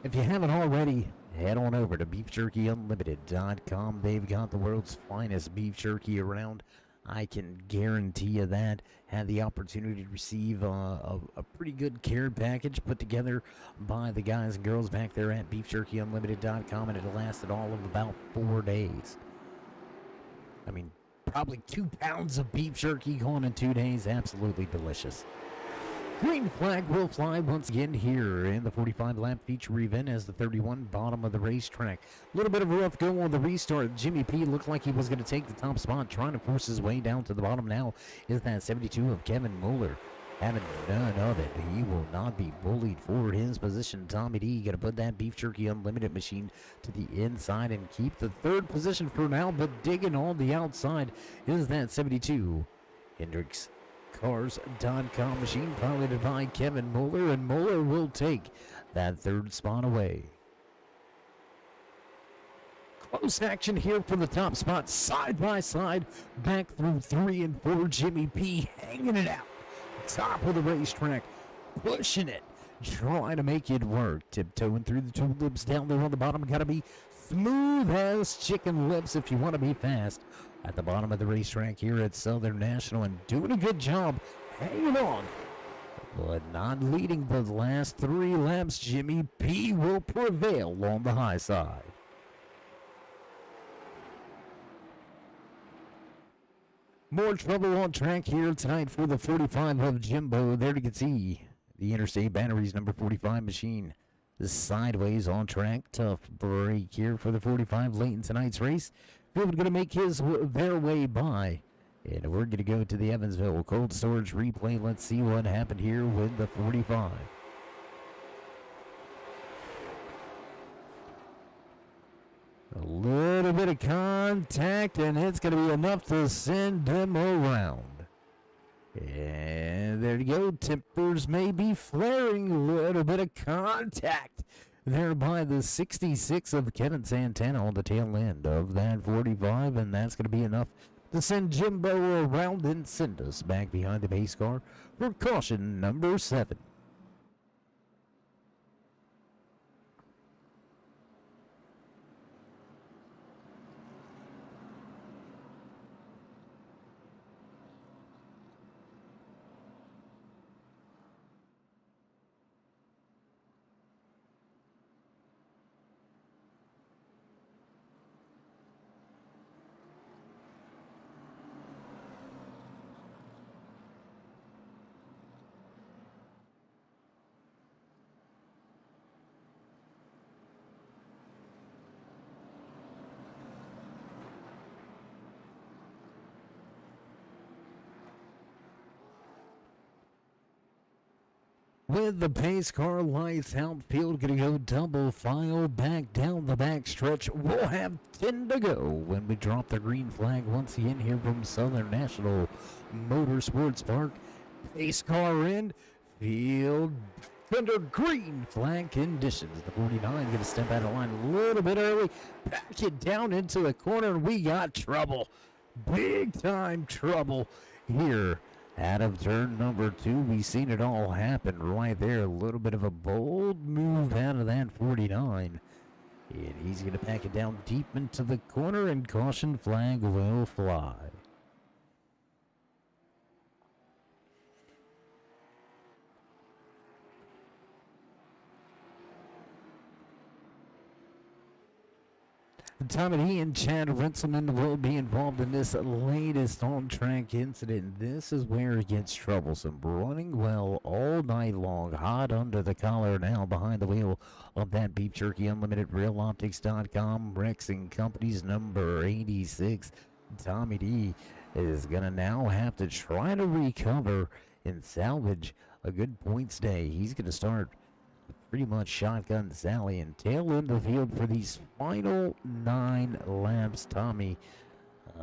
If you haven't already, head on over to beefjerkyunlimited.com. They've got the world's finest beef jerky around. I can guarantee you that. Had the opportunity to receive a pretty good care package put together by the guys and girls back there at beefjerkyunlimited.com, and it lasted all of about 4 days. I mean, probably 2 pounds of beef jerky gone in 2 days. Absolutely delicious. Green flag will fly once again here in the 45-lap feature event as the 31 bottom of the racetrack. A little bit of a rough go on the restart. Jimmy P looked like he was going to take the top spot, trying to force his way down to the bottom now is that 72 of Kevin Mueller. Having none of it, he will not be bullied for his position. Tommy D going to put that Beef Jerky Unlimited machine to the inside and keep the third position for now, but digging on the outside is that 72 Hendricks Cars.com machine piloted by Kevin Mueller, and Mueller will take that third spot away. Close action here for the top spot, side by side, back through 3 and 4. Jimmy P hanging it out, top of the racetrack, pushing it, trying to make it work, tiptoeing through the tulips down there on the bottom. Gotta be smooth as chicken lips if you want to be fast at the bottom of the racetrack here at Southern National, and doing a good job hanging on, but not leading the last 3 laps. Jimmy P will prevail on the high side. More trouble on track here tonight for the 45 of Jimbo. There you can see the Interstate Batteries number 45 machine. The sideways on track. Tough break here for the 45 late in tonight's race. Field going to make their way by. And we're going to go to the Evansville cold storage replay. Let's see what happened here with the 45. A little bit of contact, and it's going to be enough to send them around. And there you go. Tempers may be flaring. A little bit of contact there by the 66 of Kevin Santana on the tail end of that 45, and that's going to be enough to send Jimbo around and send us back behind the pace car for caution number 7. With the pace car lights out, field going to go double file back down the back stretch. We'll have 10 to go when we drop the green flag once again here from Southern National Motorsports Park. Pace car in, field under green flag conditions. The 49 going to step out of line a little bit early, back it down into the corner, and we got trouble. Big time trouble here. Out of turn number 2, we've seen it all happen right there. A little bit of a bold move out of that 49. And he's going to pack it down deep into the corner, and caution flag will fly. Tommy D and Chad Renselman will be involved in this latest on-track incident. This is where it gets troublesome. Running well all night long, hot under the collar now behind the wheel of that Beef Jerky Unlimited, RealOptics.com, RexingCompanies number 86. Tommy D is going to now have to try to recover and salvage a good points day. He's going to start pretty much shotgun Sally and tail end the field for these final 9 laps. Tommy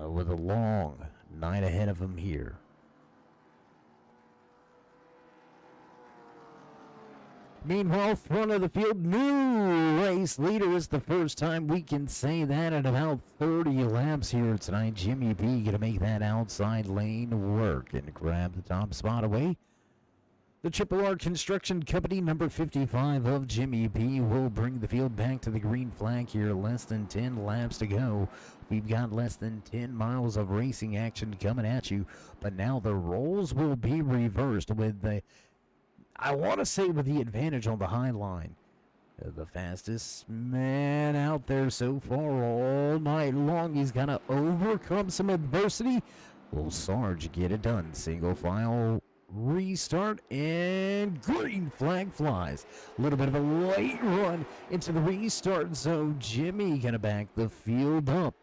with a long night ahead of him here. Meanwhile, front of the field, new race leader. Is the first time we can say that in about 30 laps here tonight. Jimmy B going to make that outside lane work and grab the top spot away The Triple R Construction Company, number 55 of Jimmy P, will bring the field back to the green flag here. Less than 10 laps to go. We've got less than 10 miles of racing action coming at you. But now the roles will be reversed with the, I want to say, with the advantage on the high line. The fastest man out there so far all night long. He's going to overcome some adversity. Will Sarge get it done? Single file restart and green flag flies. A little bit of a late run into the restart zone. Jimmy gonna back the field up.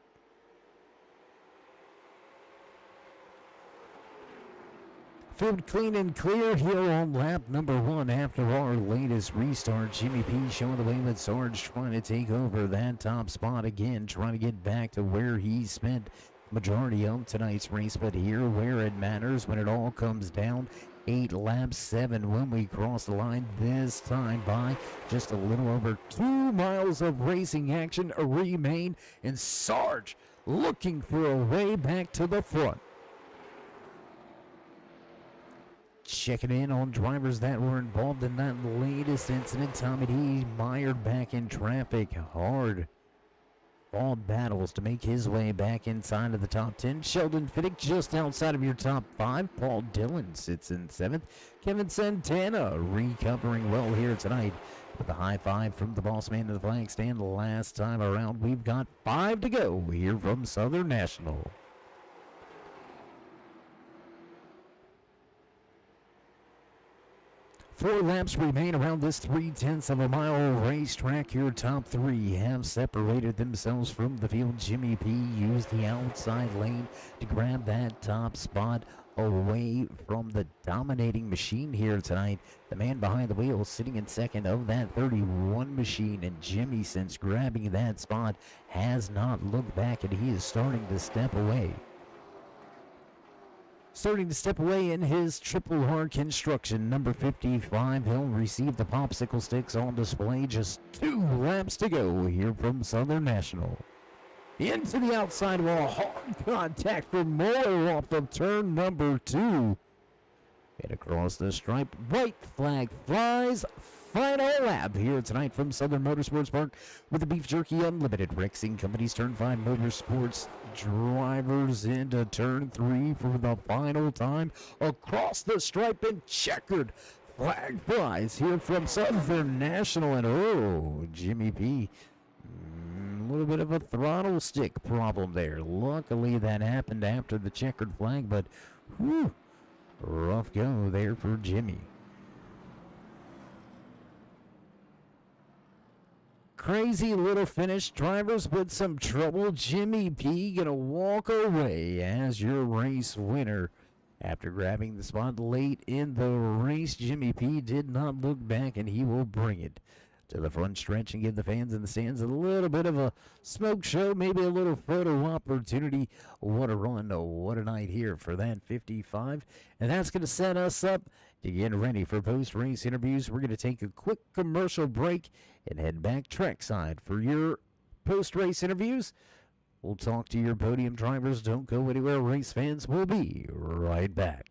Field clean and clear here on lap number 1 after our latest restart. Jimmy P showing the way with Sarge trying to take over that top spot again, trying to get back to where he spent majority of tonight's race, but here where it matters when it all comes down. 8 laps, 7 when we cross the line, this time by just a little over 2 miles of racing action remain, and Sarge looking for a way back to the front. Checking in on drivers that were involved in that latest incident. Tommy D mired back in traffic hard. All battles to make his way back inside of the top 10. Sheldon Fiddick just outside of your top 5. Paul Dillon sits in 7th. Kevin Santana recovering well here tonight with a high 5 from the boss man to the flag stand. Last time around, we've got 5 to go here from Southern National. Four laps remain around this 3/10 of a mile racetrack. Your top 3 have separated themselves from the field. Jimmy P used the outside lane to grab that top spot away from the dominating machine here tonight. The man behind the wheel sitting in second of that 31 machine, and Jimmy, since grabbing that spot, has not looked back, and he is starting to step away. Starting to step away in his Triple R Construction, number 55. He'll receive the popsicle sticks on display. Just 2 laps to go here from Southern National. Into the outside wall, hard contact for Moore off of turn number 2. And across the stripe, white flag flies. Final lap here tonight from Southern Motorsports Park with the Beef Jerky Unlimited. RexingCompanies turn 5 Motorsports drivers into turn 3 for the final time. Across the stripe and checkered flag flies here from Southern National. And oh, Jimmy P, a little bit of a throttle stick problem there. Luckily that happened after the checkered flag, but whew, rough go there for Jimmy. Crazy little finish. Drivers with some trouble. Jimmy P gonna walk away as your race winner. After grabbing the spot late in the race, Jimmy P did not look back, and he will bring it to the front stretch and give the fans in the stands a little bit of a smoke show, maybe a little photo opportunity. What a run, what a night here for that 55. And that's going to set us up to get ready for post-race interviews. We're going to take a quick commercial break and head back trackside for your post-race interviews. We'll talk to your podium drivers. Don't go anywhere, race fans. We'll be right back.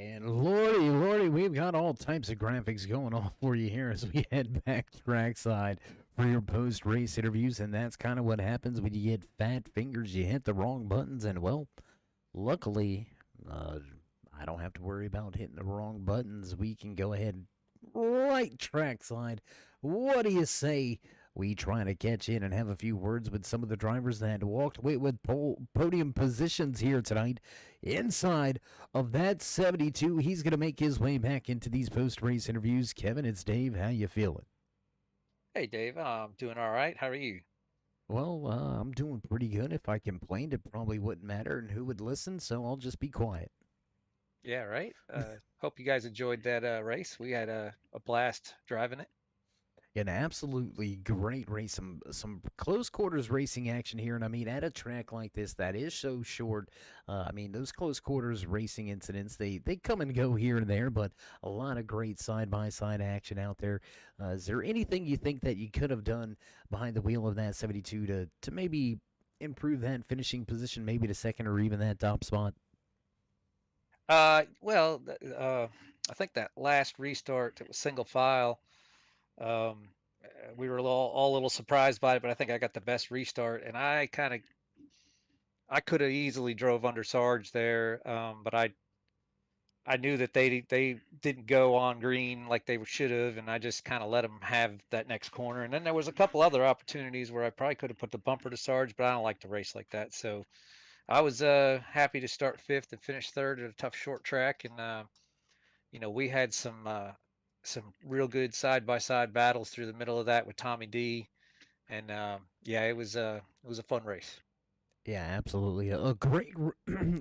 And lordy, we've got all types of graphics going on for you here as we head back trackside for your post-race interviews, and that's kind of what happens when you get fat fingers. You hit the wrong buttons, and well, luckily, I don't have to worry about hitting the wrong buttons. We can go ahead right trackside. What do you say? We try to catch in and have a few words with some of the drivers that walked away with podium positions here tonight. Inside of that 72, he's going to make his way back into these post-race interviews. Kevin, it's Dave. How you feeling? Hey, Dave. I'm doing all right. How are you? Well, I'm doing pretty good. If I complained, it probably wouldn't matter, and who would listen, so I'll just be quiet. Yeah, right. Hope you guys enjoyed that race. We had a blast driving it. An absolutely great race, some close quarters racing action here, and I mean at a track like this that is so short. I mean those close quarters racing incidents they come and go here and there, but a lot of great side by side action out there. Is there anything you think that you could have done behind the wheel of that 72 to maybe improve that finishing position, maybe to second or even that top spot? I think that last restart, it was single file. Um, we were all a little surprised by it, but I think I got the best restart, and I could have easily drove under Sarge there, but I knew that they didn't go on green like they should have, and I just kind of let them have that next corner. And then there was a couple other opportunities where I probably could have put the bumper to Sarge, but I don't like to race like that. So I was happy to start fifth and finish third at a tough short track, and we had some real good side by side battles through the middle of that with Tommy D, and yeah, it was a fun race. Yeah, absolutely. A great,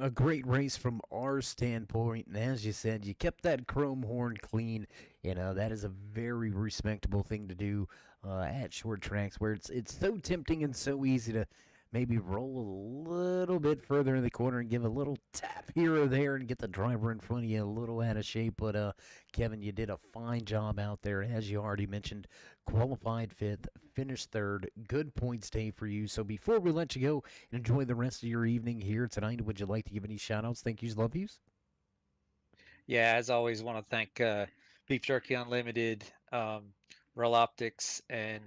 a great race from our standpoint. And as you said, you kept that chrome horn clean. You know that is a very respectable thing to do at short tracks, where it's so tempting and so easy to maybe roll a little bit further in the corner and give a little tap here or there and get the driver in front of you a little out of shape. But Kevin, you did a fine job out there, as you already mentioned. Qualified fifth, finished third. Good points day for you. So before we let you go and enjoy the rest of your evening here tonight, would you like to give any shout outs, thank yous, love yous? Yeah, as always, want to thank Beef Jerky Unlimited, Real Optics, and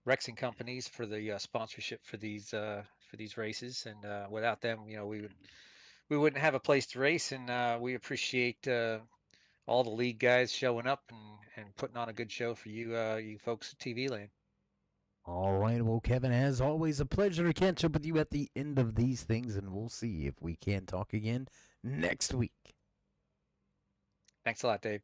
Rexing Companies for the sponsorship for these races. And without them, we wouldn't have a place to race. And we appreciate all the league guys showing up and putting on a good show for you folks at TV Land. All right, well, Kevin, as always, a pleasure to catch up with you at the end of these things, and we'll see if we can talk again next week. Thanks a lot, Dave.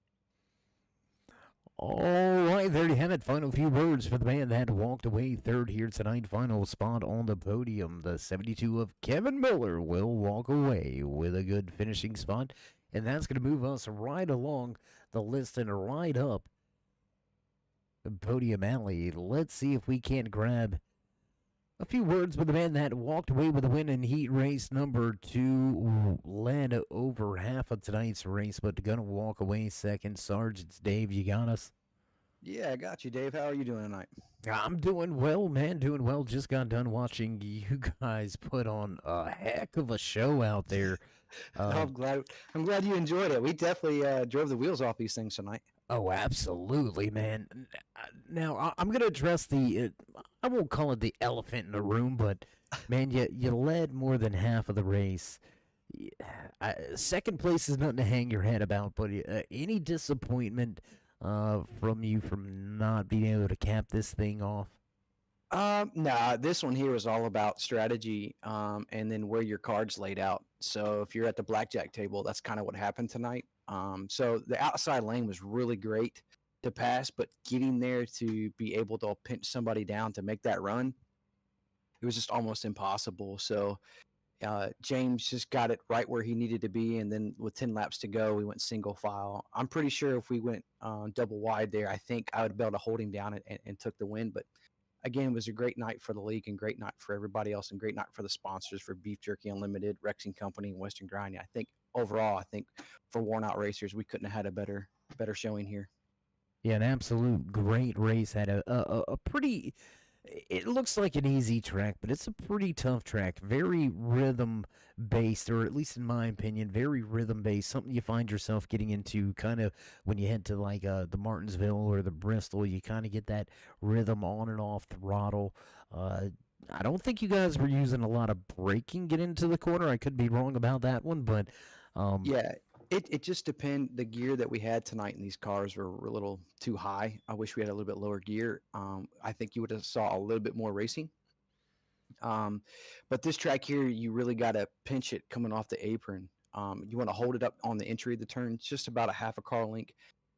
All right, there you have it. Final few words for the man that walked away third here tonight. Final spot on the podium. The 72 of Kevin Miller will walk away with a good finishing spot. And that's going to move us right along the list and right up the podium alley. Let's see if we can't grab a few words with the man that walked away with a win in heat race number 2. Led over half of tonight's race, but going to walk away second. Sarge, it's Dave. You got us? Yeah, I got you, Dave. How are you doing tonight? I'm doing well, man. Doing well. Just got done watching you guys put on a heck of a show out there. I'm glad you enjoyed it. We definitely drove the wheels off these things tonight. Oh, absolutely, man. Now, I'm going to address I won't call it the elephant in the room, but, man, you led more than half of the race. Second place is nothing to hang your head about, but any disappointment from you from not being able to cap this thing off? Nah, this one here is all about strategy and then where your cards laid out. So if you're at the blackjack table, that's kind of what happened tonight. So the outside lane was really great to pass, but getting there to be able to pinch somebody down to make that run, it was just almost impossible. So James just got it right where he needed to be, and then with 10 laps to go, we went single file. I'm pretty sure if we went double wide there, I think I would be able to hold him down and took the win. But again, it was a great night for the league and great night for everybody else and great night for the sponsors for Beef Jerky Unlimited, Rexing Company, and Western Grinding. I think overall, for worn out racers, we couldn't have had a better showing here. Yeah, an absolute great race. Had a pretty It looks like an easy track, but it's a pretty tough track. Very rhythm based, or at least in my opinion, very rhythm based. Something you find yourself getting into kind of when you head to like the Martinsville or the Bristol. You kind of get that rhythm on and off throttle. Uh, I don't think you guys were using a lot of braking get into the corner. I could be wrong about that one, but um, Yeah, it just depend. The gear that we had tonight in these cars were a little too high. I wish we had a little bit lower gear. I think you would have saw a little bit more racing. Um, but this track here, you really got to pinch it coming off the apron. You want to hold it up on the entry of the turn, just about a half a car length.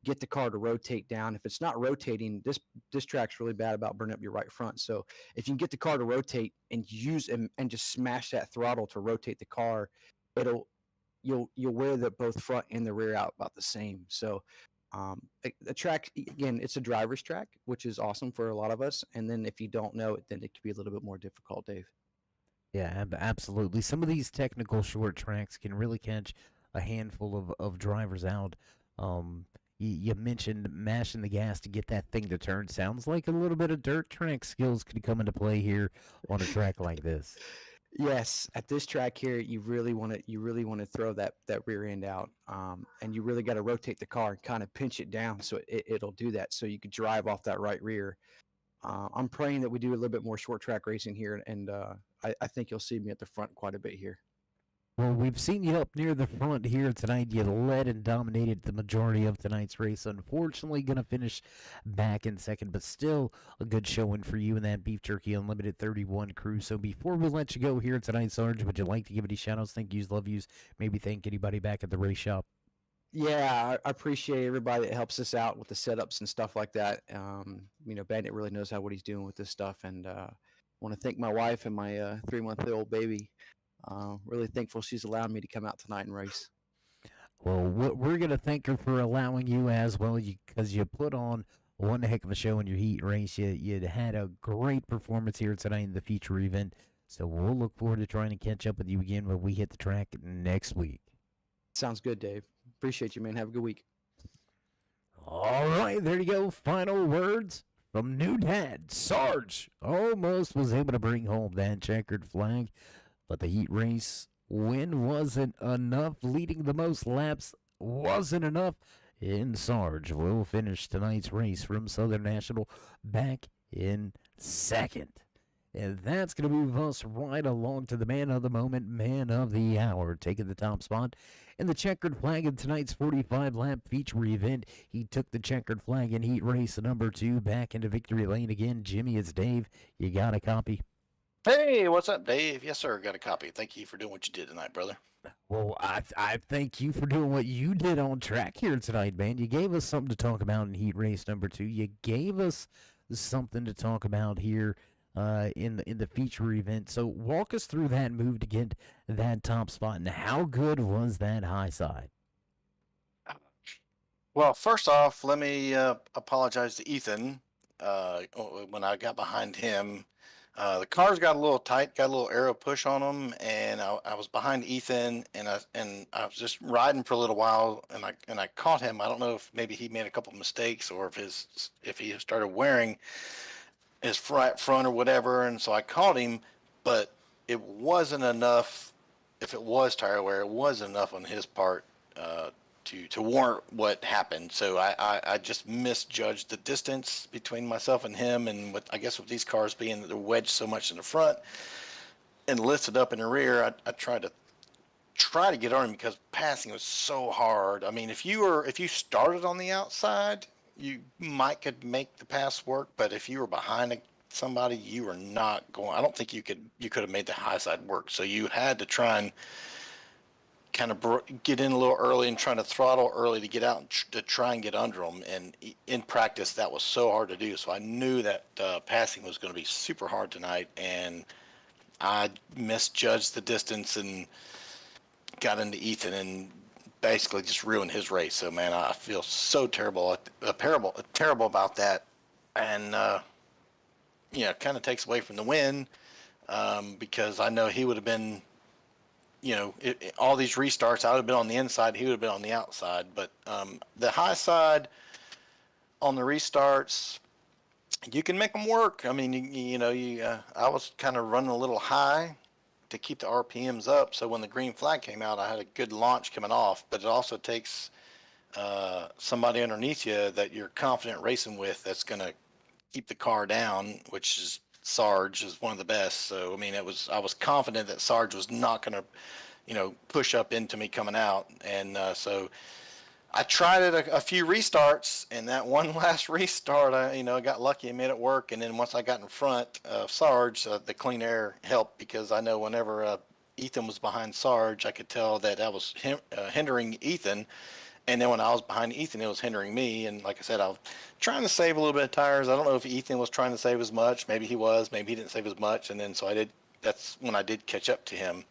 Get the car to rotate down. If it's not rotating, this track's really bad about burning up your right front. So if you can get the car to rotate and use and just smash that throttle to rotate the car, it'll you'll wear the both front and the rear out about the same. So the track again, it's a driver's track, which is awesome for a lot of us. And then if you don't know it, then it could be a little bit more difficult, Dave. yeah, absolutely. Some of these technical short tracks can really catch a handful of drivers out. You mentioned mashing the gas to get that thing to turn. Sounds like a little bit of dirt track skills could come into play here on a track like this. Yes, at this track here, you really want to throw that rear end out, and you really got to rotate the car and kind of pinch it down so it'll do that, so you could drive off that right rear. I'm praying that we do a little bit more short track racing here, and I think you'll see me at the front quite a bit here. Well, we've seen you up near the front here tonight. You led and dominated the majority of tonight's race. Unfortunately, going to finish back in second, but still a good showing for you and that Beef Jerky Unlimited 31 crew. So before we let you go here tonight, Sarge, would you like to give any shout-outs, thank yous, love yous, maybe thank anybody back at the race shop? Yeah, I appreciate everybody that helps us out with the setups and stuff like that. Bandit really knows what he's doing with this stuff, and want to thank my wife and my 3-month-old baby. Really thankful she's allowed me to come out tonight and race. Well, we're going to thank her for allowing you as well, because you put on one heck of a show in your heat race. You had a great performance here tonight in the feature event. So we'll look forward to trying to catch up with you again when we hit the track next week. Sounds good, Dave. Appreciate you, man. Have a good week. All right, there you go. Final words from new dad. Sarge almost was able to bring home that checkered flag, but the heat race win wasn't enough. Leading the most laps wasn't enough. And Sarge will finish tonight's race from Southern National back in second. And that's going to move us right along to the man of the moment, man of the hour, taking the top spot in the checkered flag in tonight's 45-lap feature event. He took the checkered flag in heat race number 2 back into victory lane again. Jimmy, it's Dave. You got a copy? Hey, what's up, Dave? Yes, sir. Got a copy. Thank you for doing what you did tonight, brother. Well, I thank you for doing what you did on track here tonight, man. You gave us something to talk about in heat race number 2. You gave us something to talk about here in the feature event. So walk us through that move to get that top spot, and how good was that high side? Well, first off, let me apologize to Ethan. When I got behind him, the cars got a little tight, got a little aero push on them, and I was behind Ethan, and I was just riding for a little while, and I caught him. I don't know if maybe he made a couple of mistakes or if he started wearing his front or whatever, and so I caught him, but it wasn't enough. If it was tire wear, it wasn't enough on his part to warrant what happened. So I just misjudged the distance between myself and him, and I guess with these cars being that they're wedged so much in the front and lifted up in the rear, I tried to get on him because passing was so hard. I mean, if you started on the outside, you could make the pass work, but if you were behind somebody, you were not going. I don't think you could have made the high side work. So you had to try and kind of get in a little early and trying to throttle early to get out and to try and get under them. And in practice, that was so hard to do. So I knew that passing was going to be super hard tonight, and I misjudged the distance and got into Ethan and basically just ruined his race. So, man, I feel so terrible about that. And, kind of takes away from the win because I know he would have been, all these restarts, I would have been on the inside, he would have been on the outside. But the high side on the restarts, you can make them work. I mean, I was kind of running a little high to keep the RPMs up. So when the green flag came out, I had a good launch coming off. But it also takes somebody underneath you that you're confident racing with that's going to keep the car down, which is Sarge is one of the best. So I mean, I was confident that Sarge was not going to, push up into me coming out, and so I tried it a few restarts, and that one last restart, I got lucky and made it work. And then once I got in front of Sarge, the clean air helped, because I know whenever Ethan was behind Sarge, I could tell that was hindering Ethan. And then when I was behind Ethan, it was hindering me. And like I said, I was trying to save a little bit of tires. I don't know if Ethan was trying to save as much. Maybe he was. Maybe he didn't save as much. And then so I did. That's when I did catch up to him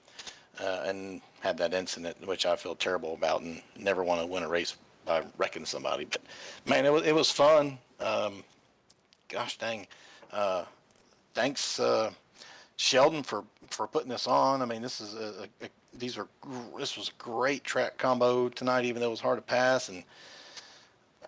and had that incident, which I feel terrible about, and never want to win a race by wrecking somebody. But man, it was fun. Gosh dang. Thanks, Sheldon, for putting this on. I mean, this was a great track combo tonight, even though it was hard to pass. And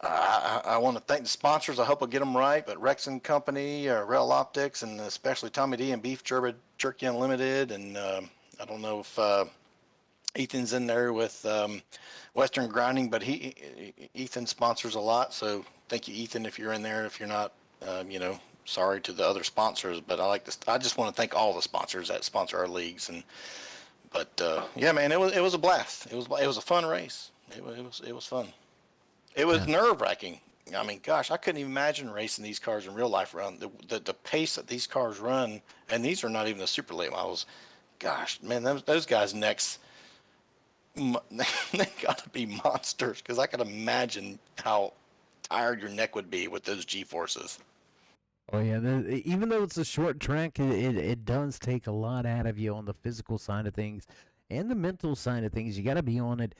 I want to thank the sponsors. I hope I get them right, but Rex & Company, Rail Optics, and especially Tommy D and Beef Jerky Unlimited. And I don't know if Ethan's in there with Western Grinding, but Ethan sponsors a lot. So thank you, Ethan, if you're in there. If you're not, sorry to the other sponsors, but I just want to thank all the sponsors that sponsor our leagues. But yeah, man, it was a blast. It was a fun race. It was fun. It was nerve-wracking. I mean, gosh, I couldn't even imagine racing these cars in real life. Run the pace that these cars run, and these are not even the super late models. Gosh, man, those guys' necks, they got to be monsters, because I can imagine how tired your neck would be with those G-forces. Oh yeah, even though it's a short track, it does take a lot out of you on the physical side of things and the mental side of things. You got to be on it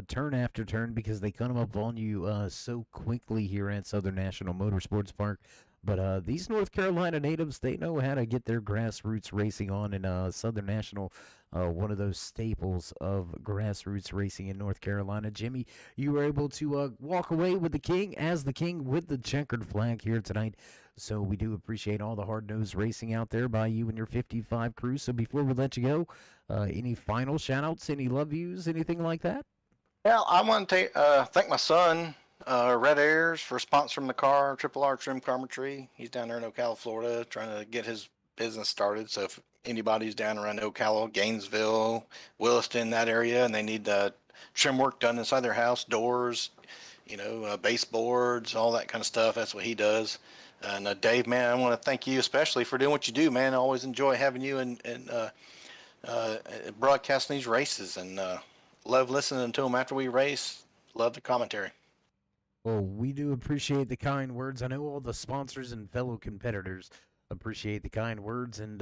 turn after turn, because they come up on you so quickly here at Southern National Motorsports Park. But these North Carolina natives, they know how to get their grassroots racing on, and Southern National, one of those staples of grassroots racing in North Carolina. Jimmy, you were able to walk away with the king with the checkered flag here tonight. So we do appreciate all the hard-nosed racing out there by you and your 55 crew. So before we let you go, any final shout-outs, any love yous, anything like that? Yeah, I want to thank my son, Red Airs, for sponsoring the car, Triple R Trim Carpentry. He's down there in Ocala, Florida, trying to get his business started. So if anybody's down around Ocala, Gainesville, Williston, that area, and they need trim work done inside their house, doors, baseboards, all that kind of stuff, that's what he does. And Dave, man, I want to thank you especially for doing what you do, man. I always enjoy having you and broadcasting these races, and love listening to them after we race. Love the commentary. Well, we do appreciate the kind words. I know all the sponsors and fellow competitors appreciate the kind words. And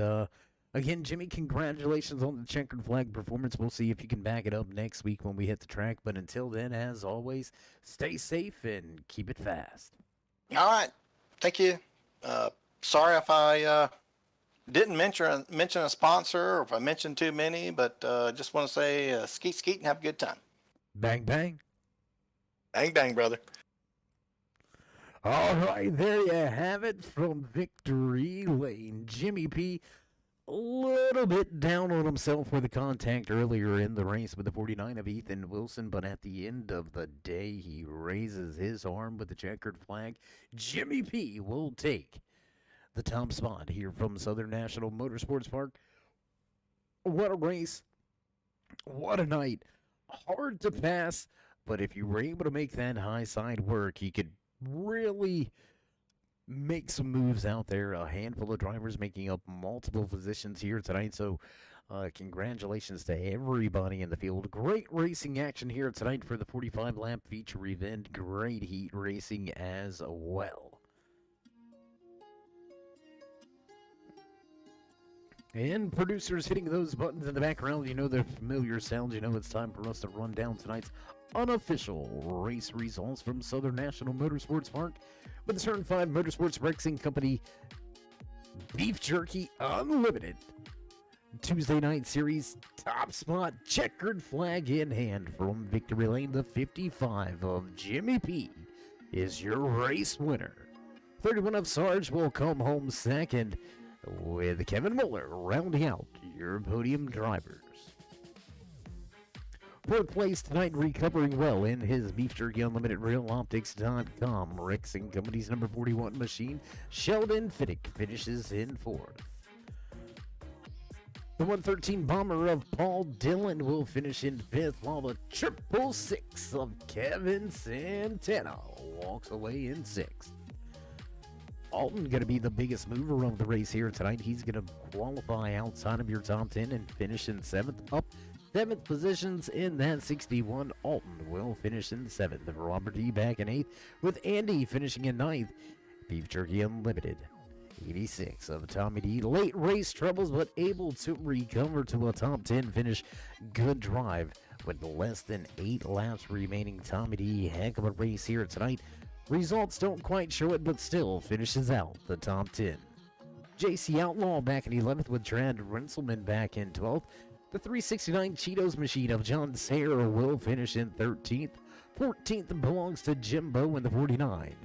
again, Jimmy, congratulations on the checkered flag performance. We'll see if you can back it up next week when we hit the track. But until then, as always, stay safe and keep it fast. All right. Thank you. Sorry if I didn't mention a sponsor, or if I mentioned too many, but just want to say skeet skeet and have a good time. Bang, bang. Bang, bang, brother. All right, there you have it from Victory Lane. Jimmy P, a little bit down on himself with the contact earlier in the race with the 49 of Ethan Wilson, but at the end of the day, he raises his arm with the checkered flag. Jimmy P will take the top spot here from Southern National Motorsports Park. What a race. What a night. Hard to pass, but if you were able to make that high side work, he could really make some moves out there. A handful of drivers making up multiple positions here tonight. So congratulations to everybody in the field. Great racing action here tonight for the 45 lap feature event. Great heat racing as well. And producers hitting those buttons in the background, you know the familiar sounds. You know it's time for us to run down tonight's unofficial race results from Southern National Motorsports Park with the Turn 5 Motorsports Rexing Company Beef Jerky Unlimited Tuesday Night Series top spot, checkered flag in hand from Victory Lane. The 55 of Jimmy P is your race winner. 31 of Sarge will come home second, with Kevin Muller rounding out your podium drivers. Fourth place tonight, recovering well in his Beef Jerky Unlimited RealOptics.com. RexingCompanies number 41 machine, Sheldon Fiddick, finishes in fourth. The 113 bomber of Paul Dillon will finish in fifth, while the 666 of Kevin Santana walks away in sixth. Alton going to be the biggest mover of the race here tonight. He's going to qualify outside of your top 10 and finish in seventh. Up seventh positions in that 61. Alton will finish in seventh. Robert E. back in eighth, with Andy finishing in ninth. Beef Jerky Unlimited 86 of Tommy D. Late race troubles, but able to recover to a top 10 finish. Good drive with less than 8 laps remaining. Tommy D, heck of a race here tonight. Results don't quite show it, but still finishes out the top 10. JC Outlaw back in 11th, with Trad Renselman back in 12th. The 369 Cheetos machine of John Sayer will finish in 13th. 14th belongs to Jimbo in the 49.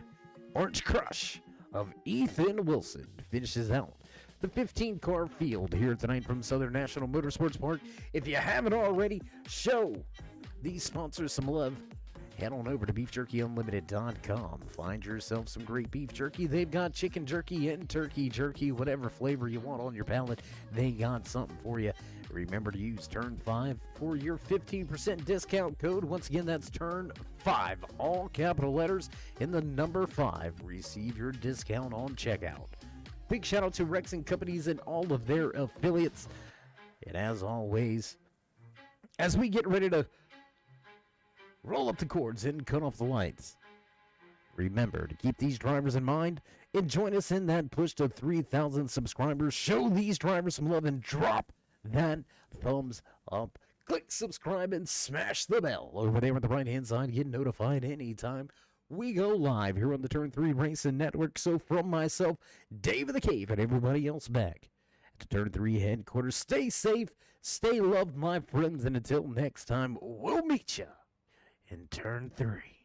Orange Crush of Ethan Wilson finishes out the 15-car field here tonight from Southern National Motorsports Park. If you haven't already, show these sponsors some love. Head on over to BeefJerkyUnlimited.com. Find yourself some great beef jerky. They've got chicken jerky and turkey jerky, whatever flavor you want on your palate. They got something for you. Remember to use Turn 5 for your 15% discount code. Once again, that's Turn 5, all capital letters in the number 5. Receive your discount on checkout. Big shout out to RexingCompanies and all of their affiliates. And as always, as we get ready to roll up the cords and cut off the lights, remember to keep these drivers in mind and join us in that push to 3,000 subscribers. Show these drivers some love and drop that thumbs up. Click subscribe and smash the bell over there on the right hand side. Get notified anytime we go live here on the Turn 3 Racing Network. So from myself, Dave of the Cave, and everybody else back at the Turn 3 headquarters, stay safe, stay loved, my friends, and until next time, we'll meet you in Turn 3.